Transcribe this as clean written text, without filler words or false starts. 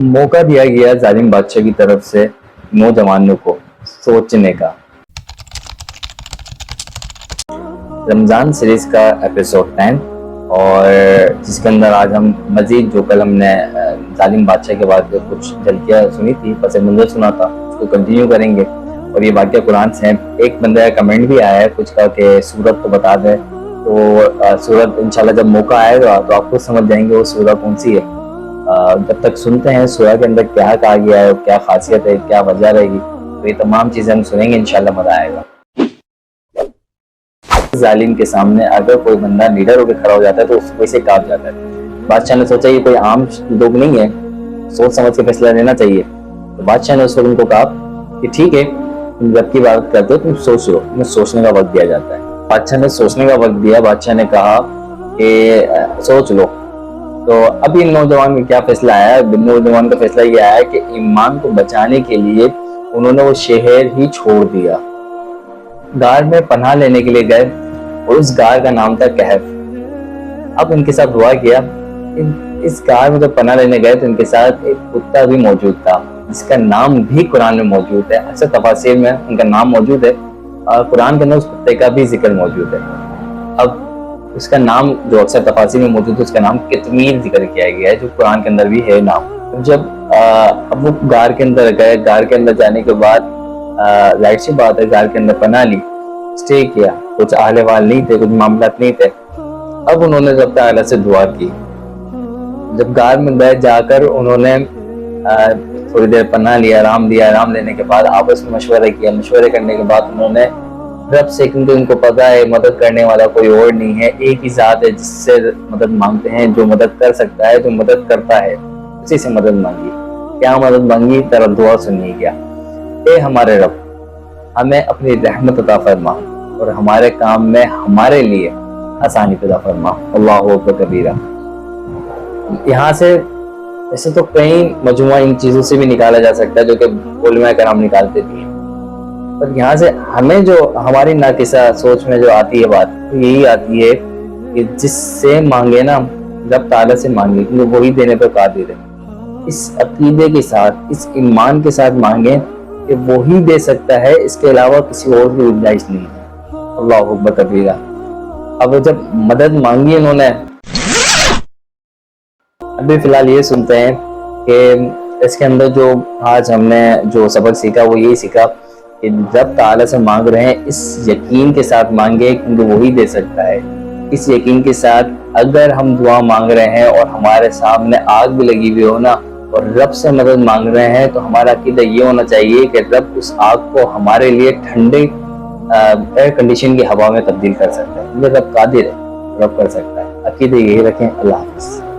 मौका दिया गया जालिम बादशाह की तरफ से नौजवानों को सोचने का। रमज़ान सीरीज़ का एपिसोड 10 और जिसके अंदर आज हम मज़ीद जो कल हमने जालिम बादशाह के बाद कुछ झलकियाँ सुनी थी, पस मंज़र सुना था, उसको कंटिन्यू करेंगे। और ये वाक़या कुरान से है। एक बंदा का कमेंट भी आया है कुछ का कि सूरत तो बता दें, तो सूरत इंशाल्लाह जब मौका आएगा तो आप खुद समझ जाएंगे वो सूरत कौन सी है। जब तक सुनते हैं सूरह के अंदर क्या कहा गया है, क्या खासियत है, क्या वजह रहेगी, तो ये तमाम चीज़ें हम सुनेंगे, इंशाल्लाह मज़ा आएगा। जालिम के सामने अगर कोई बंदा लीडर होकर खड़ा हो जाता है तो उसको इसे काट जाता है। बादशाह ने सोचा ये कोई आम लोग नहीं है, सोच समझ के फैसला लेना चाहिए। तो बादशाह ने उसको उनको कहा कि ठीक है, तुम जब की बात करते हो तुम सोच लो। तुम्हें सोचने का वक्त दिया जाता है। बादशाह ने सोचने का वक्त दिया। बादशाह ने कहा कि सोच लो। तो अभी नौजवान में क्या फैसला आया है? नौजवान का फैसला ये आया कि ईमान को बचाने के लिए उन्होंने वो शहर ही छोड़ दिया, गार में पनाह लेने के लिए गए और उस गार का नाम था कहफ। अब उनके साथ हुआ किया, इस गार में जब पनाह लेने गए तो उनके साथ एक कुत्ता भी मौजूद था जिसका नाम भी कुरान में मौजूद है। अक्सर तफासिर में उनका नाम मौजूद है, कुरान के अंदर उस कुत्ते का भी जिक्र मौजूद है। अब उसका नाम जो अक्सर तफासिर में मौजूद है उसका नाम कितमीर जिक्र किया गया है, जो कुरान के अंदर भी है नाम। जब अब वो गार के अंदर गए, गार के अंदर जाने के बाद जाहिर सी बात है गार के अंदर पनाह ली, स्टे किया। कुछ आहले वाल नहीं थे, कुछ मामलात नहीं थे। अब उन्होंने रब तआला से दुआ की। जब गार में गए जाकर उन्होंने थोड़ी देर पनाह लिया, आराम लिया। आराम लेने के बाद आपस में मशवरा किया। मशवरे करने के बाद उन्होंने रब से, क्योंकि उनको पता है मदद करने वाला कोई और नहीं है, एक ही ज़ात है जिससे मदद मांगते हैं, जो मदद कर सकता है, जो मदद करता है, उसी से मदद मांगी। क्या मदद मांगी? तेरा दुआ सुनिए क्या। ए हमारे रब, हमें अपनी रहमत अता फरमा और हमारे काम में हमारे लिए आसानी पैदा फरमा। अल्लाहु अकबर कबीरा। यहाँ से ऐसे तो कई मजमुआ इन चीज़ों से भी निकाला जा सकता है जो कि उलमा कराम निकालते भी हैं, पर यहाँ से हमें जो हमारी नाकिसा सोच में जो आती है बात, तो यही आती है कि जिससे मांगे ना रब ताला से मांगे, क्योंकि वही देने पर कादिर है। इस अकीदे के साथ, इस ईमान के साथ मांगे कि वही दे सकता है, इसके अलावा किसी और की गुंजाइश नहीं है। अल्लाहु अकबर कबीरा। अब जब मदद मांगी उन्होंने, अभी फिलहाल ये सुनते हैं कि इसके अंदर जो आज हमने जो सबक सीखा वो यही सीखा कि रब ताला से मांग रहे हैं इस यकीन के साथ मांगे क्योंकि वही दे सकता है। इस यकीन के साथ अगर हम दुआ मांग रहे हैं और हमारे सामने आग भी लगी हुई हो ना और रब से मदद मांग रहे हैं, तो हमारा अकीदा ये होना चाहिए कि रब उस आग को हमारे लिए ठंडे एयर कंडीशन की हवा में तब्दील कर सकता है। रब कादिर है, रब कर सकता है। अकीदा यही रखें। अल्लाह हाफ़िज़।